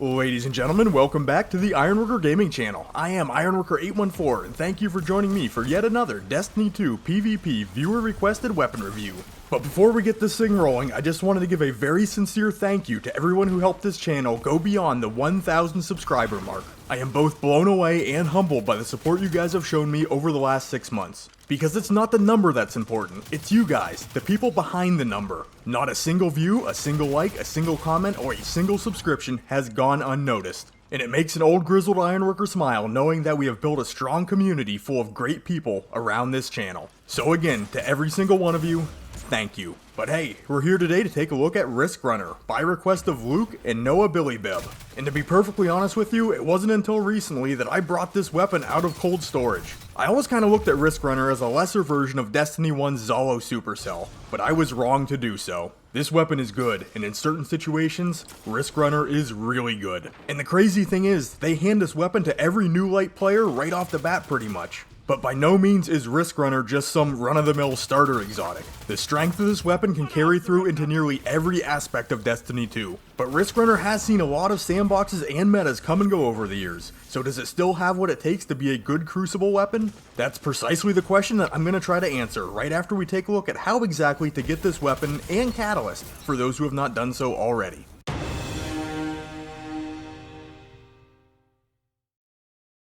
Ladies and gentlemen, welcome back to the Ironworker Gaming Channel. I am Ironworker814, and thank you for joining me for yet another Destiny 2 PvP viewer-requested weapon review. But before we get this thing rolling, I just wanted to give a very sincere thank you to everyone who helped this channel go beyond the 1,000 subscriber mark. I am both blown away and humbled by the support you guys have shown me over the last 6 months. Because it's not the number that's important, it's you guys, the people behind the number. Not a single view, a single like, a single comment, or a single subscription has gone unnoticed. And it makes an old grizzled ironworker smile knowing that we have built a strong community full of great people around this channel. So again, to every single one of you, thank you. But hey, we're here today to take a look at Riskrunner, by request of Luke and Noah Billybib. And to be perfectly honest with you, it wasn't until recently that I brought this weapon out of cold storage. I always kind of looked at Riskrunner as a lesser version of Destiny 1's Zalo Supercell, but I was wrong to do so. This weapon is good, and in certain situations, Riskrunner is really good. And the crazy thing is, they hand this weapon to every new light player right off the bat pretty much. But by no means is Riskrunner just some run-of-the-mill starter exotic. The strength of this weapon can carry through into nearly every aspect of Destiny 2. But Riskrunner has seen a lot of sandboxes and metas come and go over the years, so does it still have what it takes to be a good Crucible weapon? That's precisely the question that I'm going to try to answer right after we take a look at how exactly to get this weapon and catalyst for those who have not done so already.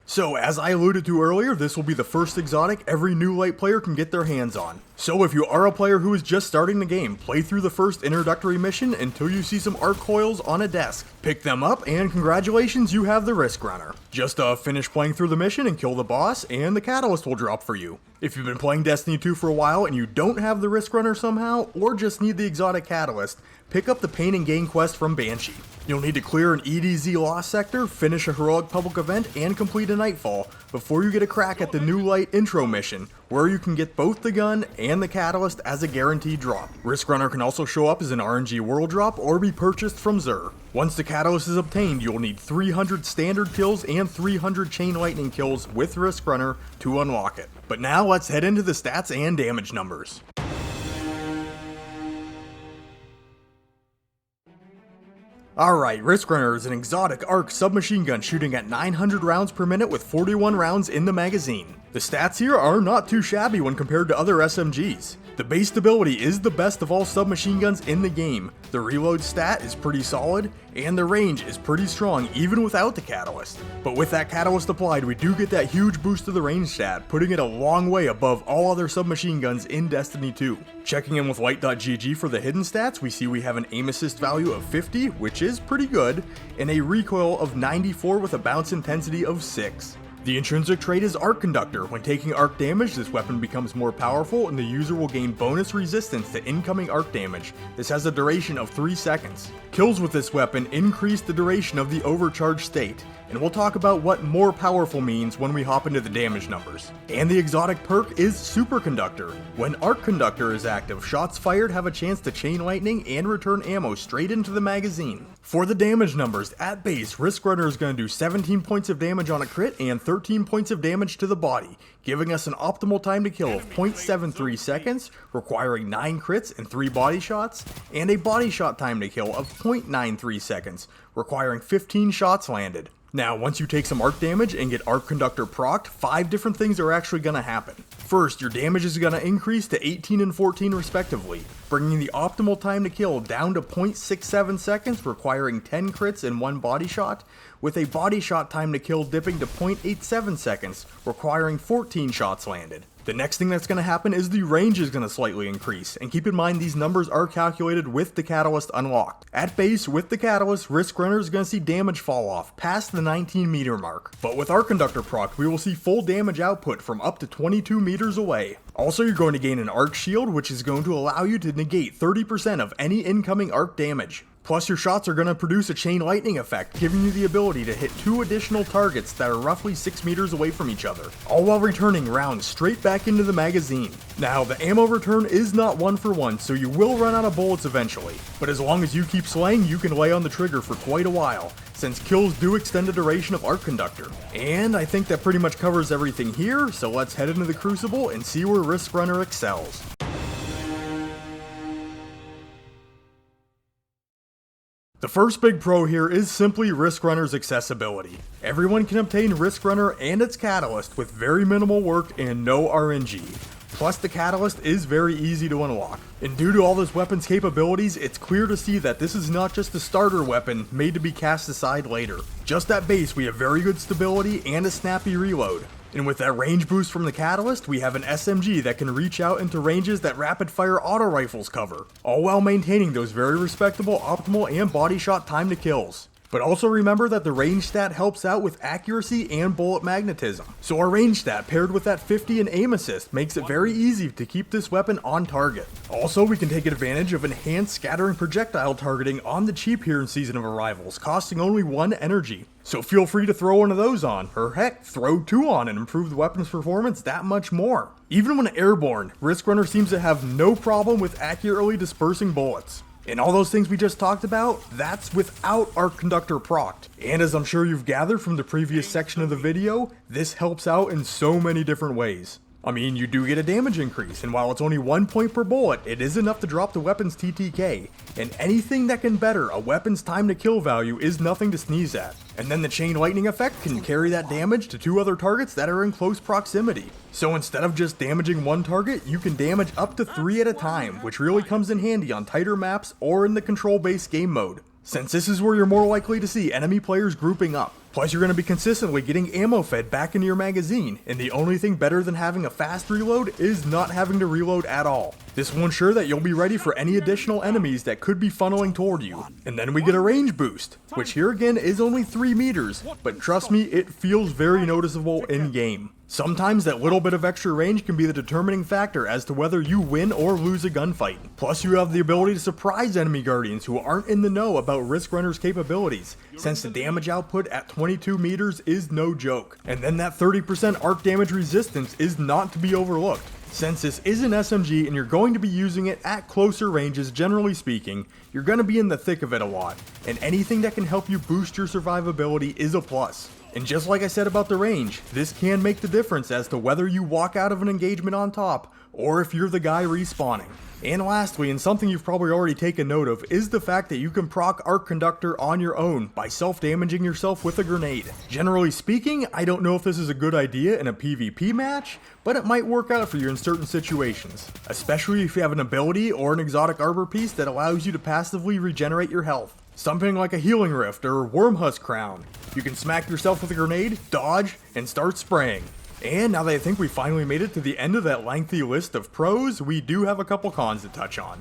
So, as I alluded to earlier, this will be the first exotic every new light player can get their hands on. So if you are a player who is just starting the game, play through the first introductory mission until you see some arc coils on a desk. Pick them up, and congratulations, you have the Riskrunner. Just finish playing through the mission and kill the boss, and the catalyst will drop for you. If you've been playing Destiny 2 for a while and you don't have the Riskrunner somehow, or just need the exotic catalyst, pick up the Pain and Gain quest from Banshee. You'll need to clear an EDZ Lost sector, finish a heroic public event, and complete a Nightfall before you get a crack at the New Light intro mission, where you can get both the gun and the catalyst as a guaranteed drop. Riskrunner can also show up as an RNG world drop or be purchased from Xur. Once the catalyst is obtained, you'll need 300 standard kills and 300 chain lightning kills with Riskrunner to unlock it. But now let's head into the stats and damage numbers. Alright, Riskrunner is an exotic arc submachine gun shooting at 900 rounds per minute with 41 rounds in the magazine. The stats here are not too shabby when compared to other SMGs. The base stability is the best of all submachine guns in the game, the reload stat is pretty solid, and the range is pretty strong even without the catalyst. But with that catalyst applied, we do get that huge boost to the range stat, putting it a long way above all other submachine guns in Destiny 2. Checking in with light.gg for the hidden stats, we see we have an aim assist value of 50, which is pretty good, and a recoil of 94 with a bounce intensity of 6. The intrinsic trait is Arc Conductor. When taking arc damage, this weapon becomes more powerful and the user will gain bonus resistance to incoming arc damage. This has a duration of 3 seconds. Kills with this weapon increase the duration of the overcharged state, and we'll talk about what more powerful means when we hop into the damage numbers. And the exotic perk is Superconductor. When Arc Conductor is active, shots fired have a chance to chain lightning and return ammo straight into the magazine. For the damage numbers, at base, Riskrunner is going to do 17 points of damage on a crit and 13 points of damage to the body, giving us an optimal time to kill of 0.73 seconds, requiring 9 crits and 3 body shots, and a body shot time to kill of 0.93 seconds, requiring 15 shots landed. Now, once you take some arc damage and get Arc Conductor procced, 5 different things are actually going to happen. First, your damage is going to increase to 18 and 14 respectively, bringing the optimal time to kill down to 0.67 seconds, requiring 10 crits and 1 body shot, with a body shot time to kill dipping to 0.87 seconds, requiring 14 shots landed. The next thing that's going to happen is the range is going to slightly increase, and keep in mind these numbers are calculated with the catalyst unlocked. At base, with the catalyst, Riskrunner is going to see damage fall off past the 19 meter mark, but with Arc Conductor proc, we will see full damage output from up to 22 meters away. Also, you're going to gain an arc shield, which is going to allow you to negate 30% of any incoming arc damage. Plus, your shots are going to produce a chain lightning effect, giving you the ability to hit 2 additional targets that are roughly 6 meters away from each other, all while returning rounds straight back into the magazine. Now, the ammo return is not 1 for 1, so you will run out of bullets eventually, but as long as you keep slaying, you can lay on the trigger for quite a while, since kills do extend the duration of Arc Conductor. And I think that pretty much covers everything here, so let's head into the Crucible and see where Riskrunner excels. The first big pro here is simply Riskrunner's accessibility. Everyone can obtain Riskrunner and its catalyst with very minimal work and no RNG. Plus the catalyst is very easy to unlock. And due to all this weapon's capabilities, it's clear to see that this is not just a starter weapon made to be cast aside later. Just at base we have very good stability and a snappy reload. And with that range boost from the catalyst, we have an SMG that can reach out into ranges that rapid fire auto rifles cover, all while maintaining those very respectable optimal and body shot time to kills. But also remember that the range stat helps out with accuracy and bullet magnetism. So our range stat paired with that 50 and aim assist makes it very easy to keep this weapon on target. Also, we can take advantage of enhanced scattering projectile targeting on the cheap here in Season of Arrivals, costing only 1 energy. So feel free to throw one of those on, or heck, throw 2 on and improve the weapon's performance that much more. Even when airborne, Riskrunner seems to have no problem with accurately dispersing bullets. And all those things we just talked about, that's without Arc Conductor procced. And as I'm sure you've gathered from the previous section of the video, this helps out in so many different ways. I mean, you do get a damage increase, and while it's only 1 point per bullet, it is enough to drop the weapon's TTK, and anything that can better a weapon's time to kill value is nothing to sneeze at. And then the chain lightning effect can carry that damage to 2 other targets that are in close proximity. So instead of just damaging 1 target, you can damage up to 3 at a time, which really comes in handy on tighter maps or in the control-based game mode, since this is where you're more likely to see enemy players grouping up. Plus you're going to be consistently getting ammo fed back into your magazine, and the only thing better than having a fast reload is not having to reload at all. This will ensure that you'll be ready for any additional enemies that could be funneling toward you. And then we get a range boost, which here again is only 3 meters, but trust me, it feels very noticeable in game. Sometimes that little bit of extra range can be the determining factor as to whether you win or lose a gunfight. Plus you have the ability to surprise enemy guardians who aren't in the know about Riskrunner's capabilities, since the damage output at 22 meters is no joke. And then that 30% arc damage resistance is not to be overlooked. Since this is an SMG and you're going to be using it at closer ranges, generally speaking, you're going to be in the thick of it a lot, and anything that can help you boost your survivability is a plus. And just like I said about the range, this can make the difference as to whether you walk out of an engagement on top, or if you're the guy respawning. And lastly, and something you've probably already taken note of, is the fact that you can proc Arc Conductor on your own by self-damaging yourself with a grenade. Generally speaking, I don't know if this is a good idea in a PvP match, but it might work out for you in certain situations, especially if you have an ability or an exotic armor piece that allows you to passively regenerate your health. Something like a Healing Rift or Wormhusk Crown. You can smack yourself with a grenade, dodge, and start spraying. And now that I think we finally made it to the end of that lengthy list of pros, we do have a couple cons to touch on.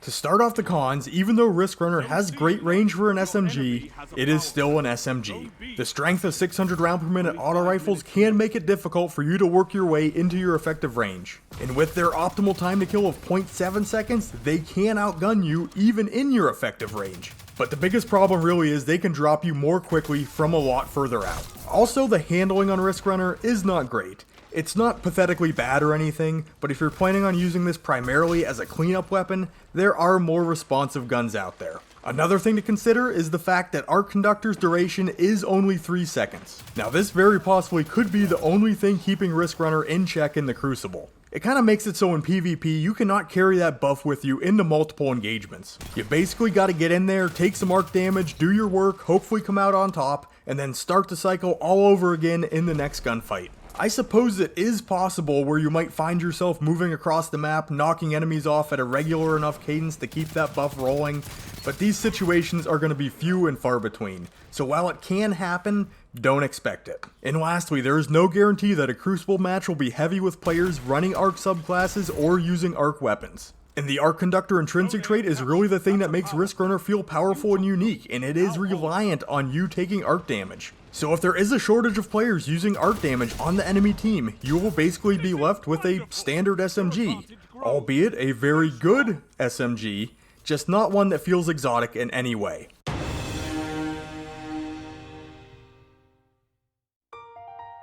To start off the cons, even though Riskrunner has great range for an SMG, it is still an SMG. The strength of 600 round per minute auto rifles can make it difficult for you to work your way into your effective range. And with their optimal time to kill of 0.7 seconds, they can outgun you even in your effective range. But the biggest problem really is they can drop you more quickly from a lot further out. Also, the handling on Riskrunner is not great. It's not pathetically bad or anything, but if you're planning on using this primarily as a cleanup weapon, there are more responsive guns out there. Another thing to consider is the fact that Arc Conductor's duration is only 3 seconds. Now this very possibly could be the only thing keeping Riskrunner in check in the Crucible. It kind of makes it so in PvP you cannot carry that buff with you into multiple engagements. You basically got to get in there, take some arc damage, do your work, hopefully come out on top, and then start the cycle all over again in the next gunfight. I suppose it is possible where you might find yourself moving across the map, knocking enemies off at a regular enough cadence to keep that buff rolling, but these situations are going to be few and far between, so while it can happen, don't expect it. And lastly, there is no guarantee that a Crucible match will be heavy with players running arc subclasses or using arc weapons. And the Arc Conductor intrinsic trait is really the thing that makes Riskrunner feel powerful and unique, and it is reliant on you taking arc damage. So if there is a shortage of players using arc damage on the enemy team, you will basically be left with a standard SMG, albeit a very good SMG, just not one that feels exotic in any way.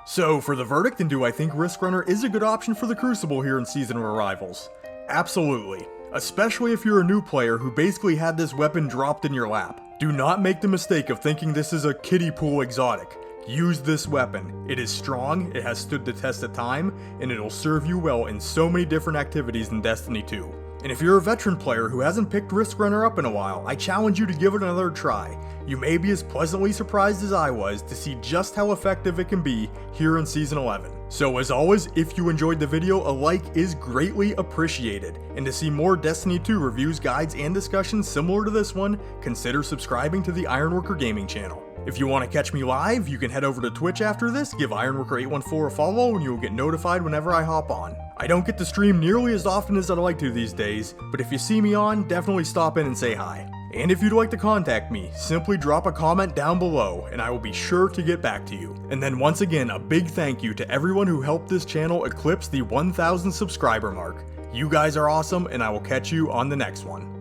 So for the verdict, and do I think Riskrunner is a good option for the Crucible here in Season of Arrivals? Absolutely. Especially if you're a new player who basically had this weapon dropped in your lap. Do not make the mistake of thinking this is a kiddie pool exotic. Use this weapon. It is strong, it has stood the test of time, and it'll serve you well in so many different activities in Destiny 2. And if you're a veteran player who hasn't picked Riskrunner up in a while, I challenge you to give it another try. You may be as pleasantly surprised as I was to see just how effective it can be here in Season 11. So as always, if you enjoyed the video, a like is greatly appreciated. And to see more Destiny 2 reviews, guides, and discussions similar to this one, consider subscribing to the Ironworker Gaming channel. If you want to catch me live, you can head over to Twitch after this, give Ironworker814 a follow, and you'll get notified whenever I hop on. I don't get to stream nearly as often as I'd like to these days, but if you see me on, definitely stop in and say hi. And if you'd like to contact me, simply drop a comment down below, and I will be sure to get back to you. And then once again, a big thank you to everyone who helped this channel eclipse the 1,000 subscriber mark. You guys are awesome, and I will catch you on the next one.